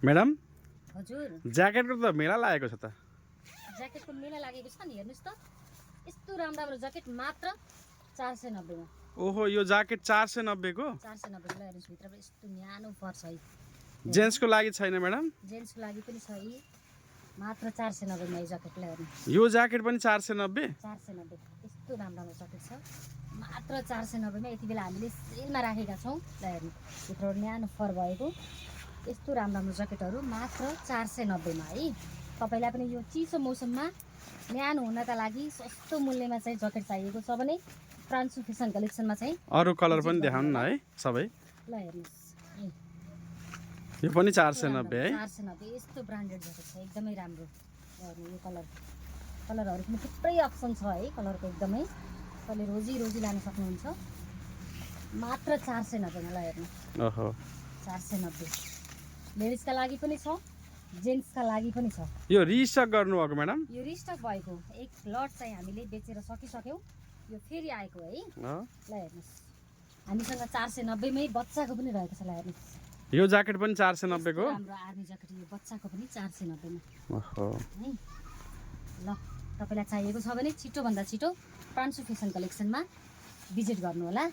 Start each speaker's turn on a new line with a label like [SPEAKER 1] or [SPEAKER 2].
[SPEAKER 1] Madam
[SPEAKER 2] हजुर
[SPEAKER 1] ज्याकेटको त मेला लागेको छ त।
[SPEAKER 2] ज्याकेटको मेला लागेको छ नि, हेर्नुस् त यस्तो राम्रो ज्याकेट मात्र 490 मा।
[SPEAKER 1] ओहो, यो ज्याकेट 490 को?
[SPEAKER 2] 490 मा हेर्नुस्, भित्रबाट यस्तो न्यानो फर छ है।
[SPEAKER 1] जेन्ट्सको लागि छैन म्याडम?
[SPEAKER 2] जेन्ट्सको लागि पनि छ है, मात्र 490 मा यो ज्याकेटलाई हेर्नु।
[SPEAKER 1] यो ज्याकेट पनि 490?
[SPEAKER 2] 490 यस्तो राम्रो ज्याकेट छ, मात्र 490 मा। यति बेला हामीले सेलमा राखेका छौँ। ल हेर्नु, भित्रबाट न्यानो फर भएको यस्तो राम्रो ज्याकेटहरू मात्र 490 मा है। तपाईलाई पनि यो चिसो मौसममा न्यानो हुनका लागि सस्तो मूल्यमा चाहिँ ज्याकेट चाहिएको छ भने प्रान्सु फेसन कलेक्सनमा चाहिँ
[SPEAKER 1] अरु कलर पनि देखाउनु न है सबै।
[SPEAKER 2] ल हेर्नुस्,
[SPEAKER 1] यो पनि 490 है।
[SPEAKER 2] 490 यस्तो ब्रान्डेड ज्याकेट छ, एकदमै राम्रो। हेर्नु, यो कलरहरू पनि थुप्रै अप्सन छ है कलरको, एकदमै तपाईले रोजी लान सक्नुहुन्छ मात्र 490 मा। ल हेर्नु,
[SPEAKER 1] ओहो
[SPEAKER 2] 490। लेडिजका लागि पनि छ, जेन्ट्सका लागि पनि छ।
[SPEAKER 1] यो रिस्टक गर्नु भएको म्याडम?
[SPEAKER 2] यो रिस्टक भएको एक लट चाहिँ हामीले बेचेर सकिसक्यौँ, यो फेरि आएको है। ल हेर्नुस्, हामीसँग 490 मै बच्चाको पनि रहेको छ। ल हेर्नुस्,
[SPEAKER 1] यो ज्याकेट पनि 490 को?
[SPEAKER 2] हाम्रो आर्मी ज्याकेट यो बच्चाको पनि 490 मा।
[SPEAKER 1] ओहो
[SPEAKER 2] है ल, तपाईलाई चाहिएको छ भने छिटो भन्दा छिटो प्रान्सु फेसन कलेक्सनमा भिजिट गर्नु होला।